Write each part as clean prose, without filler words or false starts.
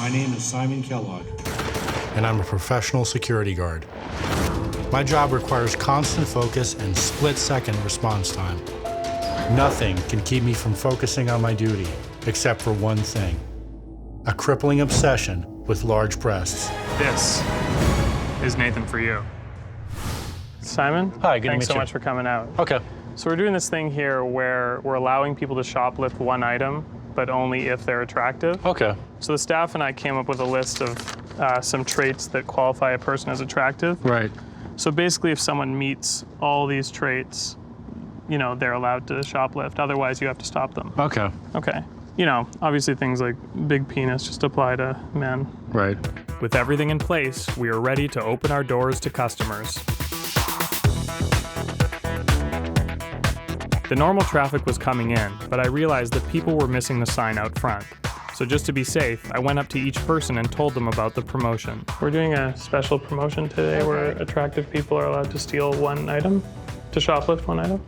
My name is Simon Kellogg. And I'm a professional security guard. My job requires constant focus and split-second response time. Nothing can keep me from focusing on my duty, except for one thing: a crippling obsession with large breasts. This is Nathan for you. Simon? Hi, good to Thanks meet so you. much for coming out. Okay. So we're doing this thing here where we're allowing people to shoplift one item, but only if they're attractive. Okay. So the staff and I came up with a list of some traits that qualify a person as attractive. Right. So basically, if someone meets all these traits, you know, they're allowed to shoplift. Otherwise, you have to stop them. Okay. Okay. You know, obviously things like big penis just apply to men. Right. With everything in place, we are ready to open our doors to customers. The normal traffic was coming in, but I realized that people were missing the sign out front. So just to be safe, I went up to each person and told them about the promotion. We're doing a special promotion today where attractive people are allowed to steal one item, to shoplift one item.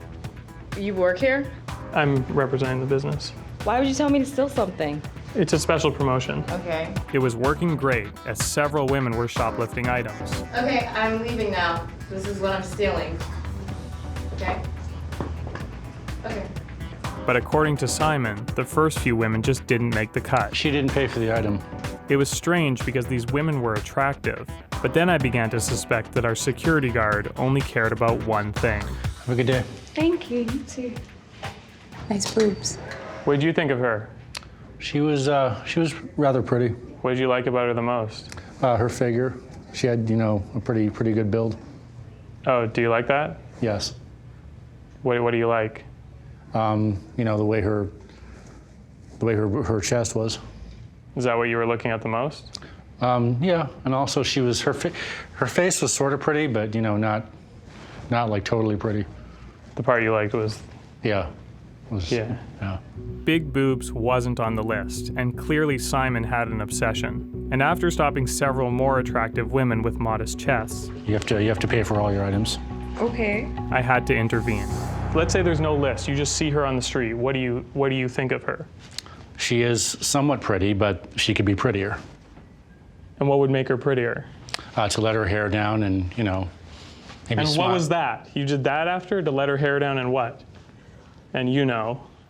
You work here? I'm representing the business. Why would you tell me to steal something? It's a special promotion. Okay. It was working great, as several women were shoplifting items. Okay, I'm leaving now. This is what I'm stealing. Okay? Okay. But according to Simon, the first few women just didn't make the cut. She didn't pay for the item. It was strange because these women were attractive, but then I began to suspect that our security guard only cared about one thing. Have a good day. Thank you, you too. Nice boobs. What did you think of her? She was rather pretty. What did you like about her the most? Her figure. She had, a pretty good build. Oh, do you like that? Yes. What do you like? The way her chest was. Is that what you were looking at the most? Yeah, and also her face was sort of pretty, but not like totally pretty. The part you liked was... Yeah. Yeah. Big boobs wasn't on the list, and clearly Simon had an obsession. And after stopping several more attractive women with modest chests, You have to pay for all your items. Okay. I had to intervene. Let's say there's no list. You just see her on the street. What do you think of her? She is somewhat pretty, but she could be prettier. And what would make her prettier? To let her hair down and, maybe And smile. what was that? You did that after? To let her hair down and what? And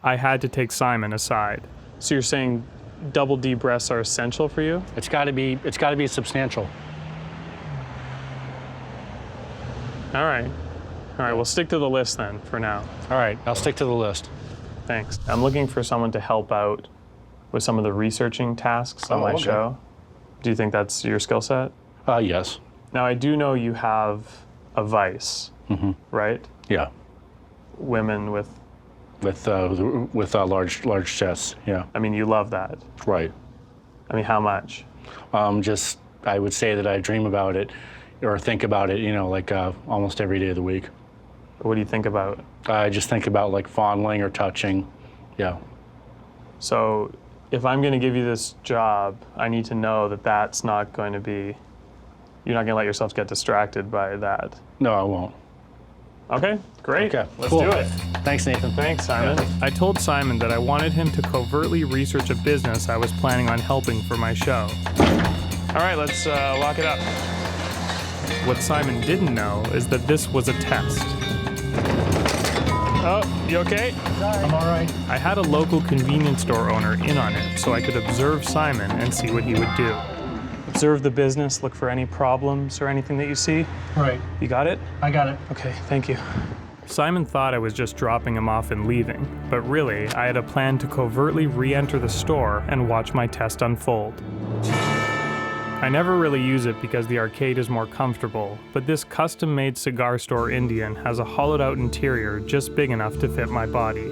I had to take Simon aside. So you're saying double D breasts are essential for you? It's got to be substantial. All right, we'll stick to the list then for now. All right, I'll stick to the list. Thanks. I'm looking for someone to help out with some of the researching tasks on my okay. show. Do you think that's your skill set? Yes. Now, I do know you have a vice, right? Yeah. Women with... With large chests. Yeah. I mean, you love that. Right. I mean, how much? I would say that I dream about it, or think about it. Almost every day of the week. What do you think about? I just think about like fondling or touching. Yeah. So, if I'm going to give you this job, I need to know that that's not going to be... You're not going to let yourself get distracted by that. No, I won't. Okay, great. Okay, let's cool. do it. Thanks, Nathan. Thanks, Simon. I told Simon that I wanted him to covertly research a business I was planning on helping for my show. All right, let's lock it up. What Simon didn't know is that this was a test. Oh, you okay? I'm all right. I had a local convenience store owner in on it so I could observe Simon and see what he would do. Observe the business, look for any problems or anything that you see. Right. You got it? I got it. Okay, thank you. Simon thought I was just dropping him off and leaving, but really, I had a plan to covertly re-enter the store and watch my test unfold. I never really use it because the arcade is more comfortable, but this custom-made cigar store Indian has a hollowed-out interior just big enough to fit my body.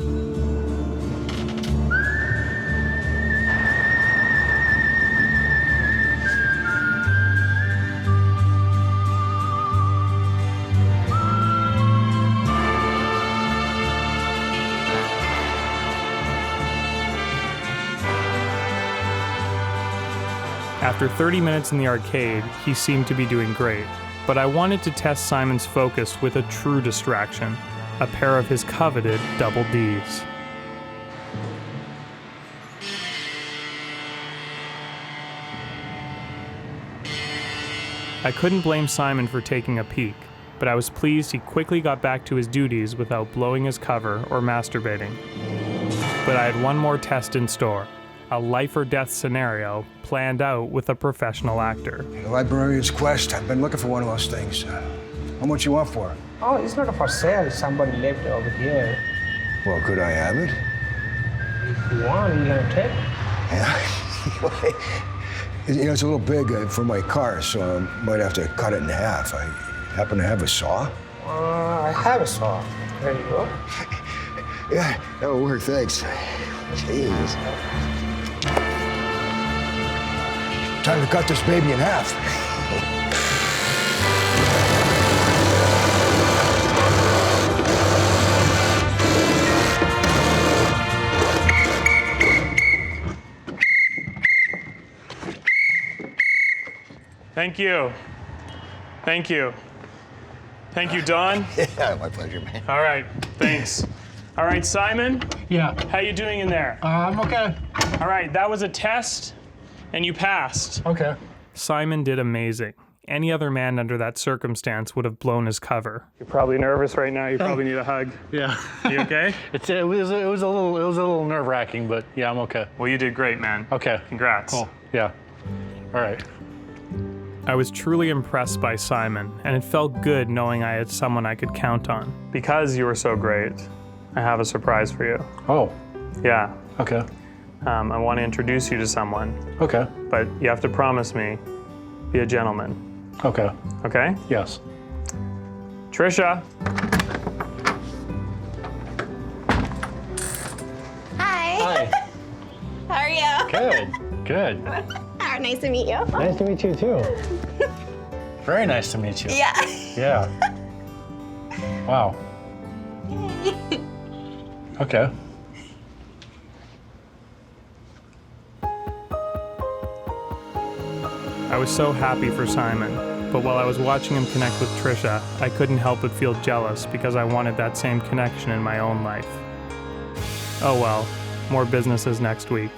After 30 minutes in the arcade, he seemed to be doing great, but I wanted to test Simon's focus with a true distraction, a pair of his coveted double Ds. I couldn't blame Simon for taking a peek, but I was pleased he quickly got back to his duties without blowing his cover or masturbating. But I had one more test in store, a life or death scenario planned out with a professional actor. The librarian's quest. I've been looking for one of those things. How much you want for it? Oh, it's not for sale. Somebody left it over here. Well, could I have it? If you want, you gonna take it? Yeah. You know, it's a little big for my car, so I might have to cut it in half. I happen to have a saw. I have a saw. There you go. Yeah, that'll work, thanks. Jeez. Time to cut this baby in half. Thank you. Thank you. Thank you, Don. Yeah, my pleasure, man. All right, thanks. All right, Simon, Yeah. how you doing in there? I'm okay. All right, that was a test, and you passed. Okay. Simon did amazing. Any other man under that circumstance would have blown his cover. You're probably nervous right now. You probably need a hug. Yeah. You okay? It was a little nerve-wracking, but yeah, I'm okay. Well, you did great, man. Okay. Congrats. Cool. Yeah. All right. I was truly impressed by Simon, and it felt good knowing I had someone I could count on. Because you were so great, I have a surprise for you. Oh. Yeah. Okay. I want to introduce you to someone, Okay. but you have to promise me, be a gentleman. Okay. Okay? Yes. Trisha. Hi. Hi. How are you? Good. Good. Nice to meet you. Nice to meet you too. Very nice to meet you. Yeah. Yeah. Wow. Okay. I was so happy for Simon, but while I was watching him connect with Trisha, I couldn't help but feel jealous because I wanted that same connection in my own life. Oh well, more businesses next week.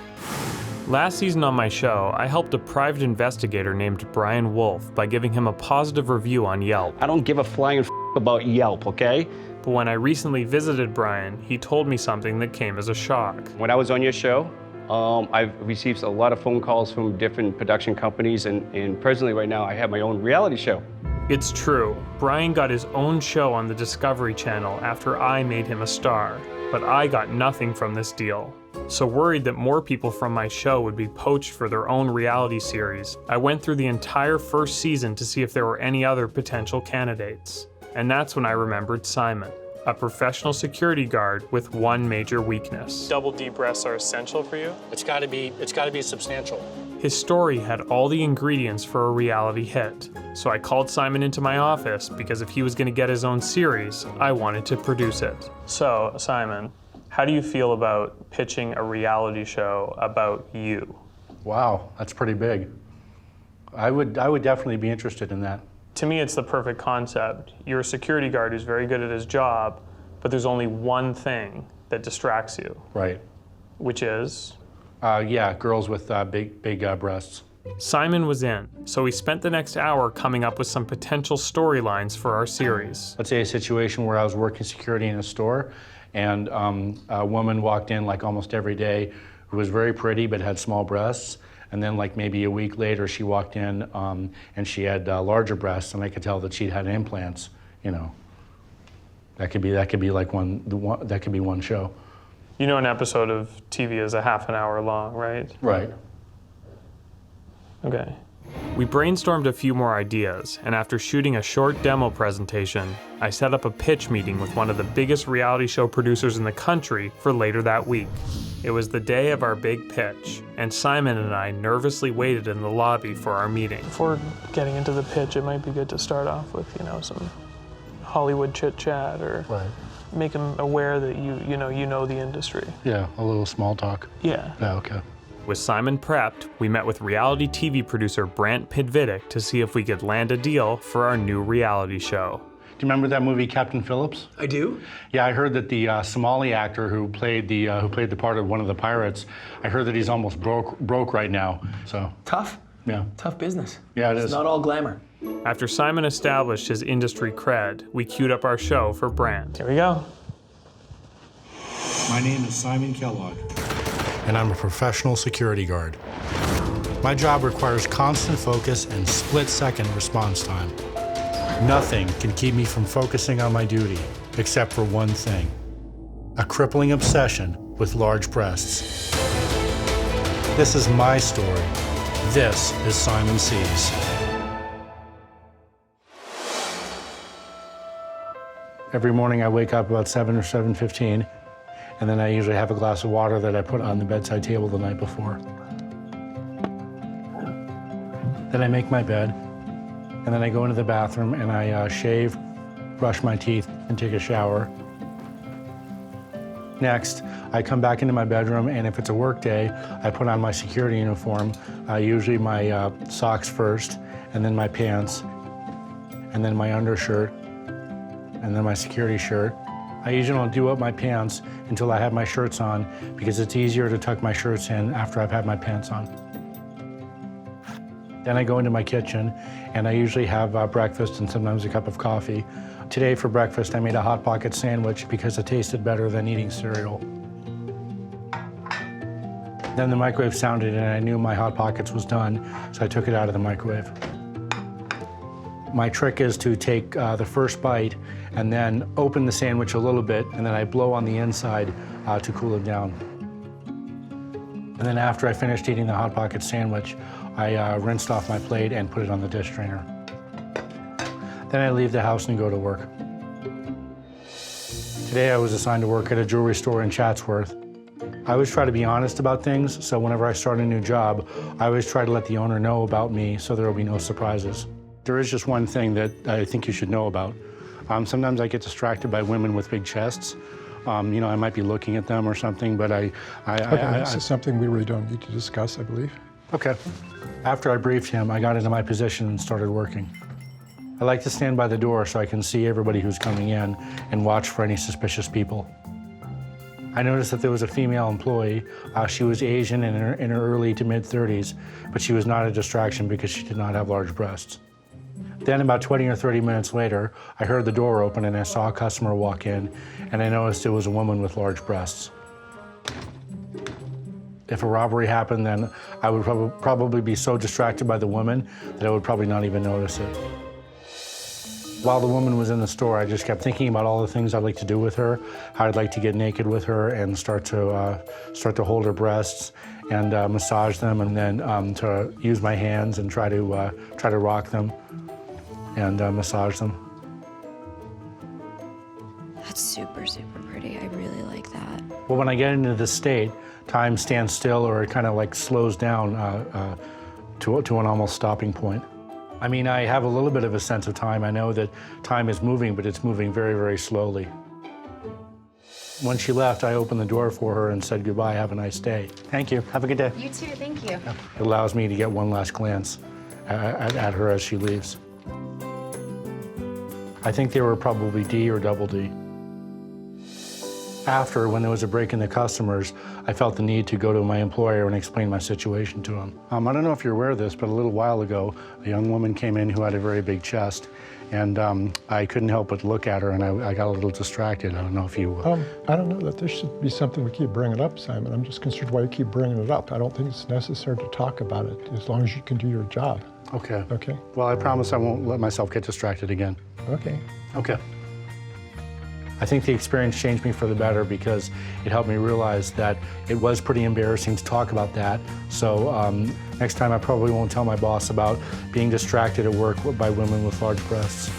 Last season on my show, I helped a private investigator named Brian Wolf by giving him a positive review on Yelp. I don't give a flying about Yelp, okay? But when I recently visited Brian, he told me something that came as a shock. When I was on your show, I've received a lot of phone calls from different production companies, and personally right now I have my own reality show. It's true. Brian got his own show on the Discovery Channel after I made him a star, but I got nothing from this deal. So worried that more people from my show would be poached for their own reality series, I went through the entire first season to see if there were any other potential candidates. And that's when I remembered Simon, a professional security guard with one major weakness. Double D breasts are essential for you? It's got to be substantial. His story had all the ingredients for a reality hit. So I called Simon into my office because if he was going to get his own series, I wanted to produce it. So, Simon, how do you feel about pitching a reality show about you? Wow, that's pretty big. I would definitely be interested in that. To me, it's the perfect concept. You're a security guard who's very good at his job, but there's only one thing that distracts you. Right. Which is? Yeah, girls with big breasts. Simon was in, so we spent the next hour coming up with some potential storylines for our series. Let's say a situation where I was working security in a store, and a woman walked in like almost every day who was very pretty but had small breasts. And then like maybe a week later she walked in and she had larger breasts, and I could tell that she'd had implants, you know. That could be like one show. You know, an episode of TV is a half an hour long, right? Right. Okay. We brainstormed a few more ideas, and after shooting a short demo presentation, I set up a pitch meeting with one of the biggest reality show producers in the country for later that week. It was the day of our big pitch, and Simon and I nervously waited in the lobby for our meeting. Before getting into the pitch, it might be good to start off with, some Hollywood chit-chat, or make him aware that you know the industry. Yeah, a little small talk. Yeah. Yeah, okay. With Simon prepped, we met with reality TV producer Brant Pidvidic to see if we could land a deal for our new reality show. Do you remember that movie Captain Phillips? I do. Yeah, I heard that the Somali actor who played the part of one of the pirates, I heard that he's almost broke right now. So Tough? Yeah. Tough business. Yeah, it It's is. not all glamour. After Simon established his industry cred, we queued up our show for Brand. Here we go. My name is Simon Kellogg, and I'm a professional security guard. My job requires constant focus and split-second response time. Nothing can keep me from focusing on my duty, except for one thing: a crippling obsession with large breasts. This is my story. This is Simon Sees. Every morning I wake up about 7 or 7:15, and then I usually have a glass of water that I put on the bedside table the night before. Then I make my bed, and then I go into the bathroom and I shave, brush my teeth, and take a shower. Next, I come back into my bedroom, and if it's a work day, I put on my security uniform, usually my socks first, and then my pants, and then my undershirt, and then my security shirt. I usually don't do up my pants until I have my shirts on, because it's easier to tuck my shirts in after I've had my pants on. Then I go into my kitchen, and I usually have breakfast and sometimes a cup of coffee. Today for breakfast, I made a Hot Pocket sandwich because it tasted better than eating cereal. Then the microwave sounded, and I knew my Hot Pockets was done, so I took it out of the microwave. My trick is to take the first bite and then open the sandwich a little bit, and then I blow on the inside to cool it down. And then after I finished eating the Hot Pocket sandwich, I rinsed off my plate and put it on the dish drainer. Then I leave the house and go to work. Today I was assigned to work at a jewelry store in Chatsworth. I always try to be honest about things, so whenever I start a new job, I always try to let the owner know about me so there will be no surprises. There is just one thing that I think you should know about. Sometimes I get distracted by women with big chests. I might be looking at them or something, but Okay, this is something we really don't need to discuss, I believe. Okay. After I briefed him, I got into my position and started working. I like to stand by the door so I can see everybody who's coming in and watch for any suspicious people. I noticed that there was a female employee. She was Asian and in her early to mid-30s, but she was not a distraction because she did not have large breasts. Then about 20 or 30 minutes later, I heard the door open and I saw a customer walk in, and I noticed it was a woman with large breasts. If a robbery happened, then I would probably be so distracted by the woman that I would probably not even notice it. While the woman was in the store, I just kept thinking about all the things I'd like to do with her, how I'd like to get naked with her and start to hold her breasts and massage them, and then to use my hands and try to rock them and massage them. That's super, super pretty. I really like that. Well, when I get into this state, time stands still, or it kind of like slows down to an almost stopping point. I mean, I have a little bit of a sense of time. I know that time is moving, but it's moving very, very slowly. When she left, I opened the door for her and said goodbye, have a nice day. Thank you, have a good day. You too, thank you. It allows me to get one last glance at her as she leaves. I think they were probably D or double D. After, when there was a break in the customers, I felt the need to go to my employer and explain my situation to him. I don't know if you're aware of this, but a little while ago, a young woman came in who had a very big chest, and I couldn't help but look at her, and I got a little distracted. I don't know if you... I don't know that there should be something we keep bringing up, Simon. I'm just concerned why you keep bringing it up. I don't think it's necessary to talk about it, as long as you can do your job. Okay. Okay? Well, I promise I won't let myself get distracted again. Okay. Okay. I think the experience changed me for the better because it helped me realize that it was pretty embarrassing to talk about that. So next time I probably won't tell my boss about being distracted at work by women with large breasts.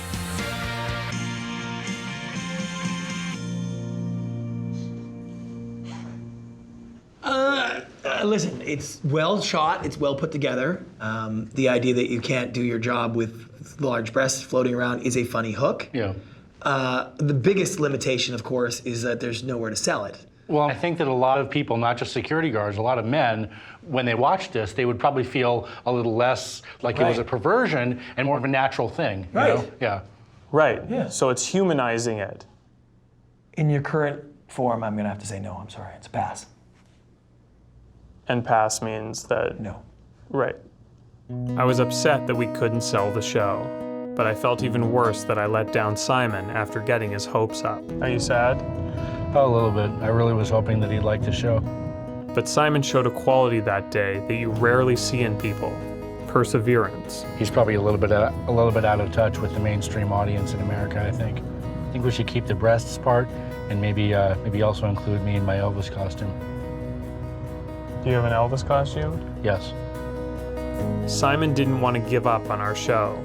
Listen, it's well shot, it's well put together. The idea that you can't do your job with large breasts floating around is a funny hook. Yeah. The biggest limitation, of course, is that there's nowhere to sell it. Well, I think that a lot of people, not just security guards, a lot of men, when they watch this, they would probably feel a little less like it was a perversion and more of a natural thing. You know? Yeah. Right. Yeah. So it's humanizing it. In your current form, I'm gonna have to say no, I'm sorry, it's a pass. And pass means that... No. Right. I was upset that we couldn't sell the show, but I felt even worse that I let down Simon after getting his hopes up. Are you sad? Oh, a little bit. I really was hoping that he'd like the show. But Simon showed a quality that day that you rarely see in people: perseverance. He's probably a little bit out of touch with the mainstream audience in America, I think. I think we should keep the breasts part and maybe also include me in my Elvis costume. Do you have an Elvis costume? Yes. Simon didn't want to give up on our show,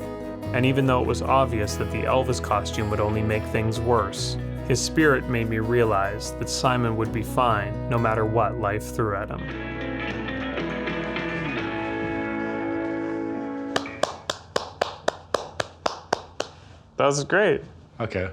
and even though it was obvious that the Elvis costume would only make things worse, his spirit made me realize that Simon would be fine no matter what life threw at him. That was great. Okay.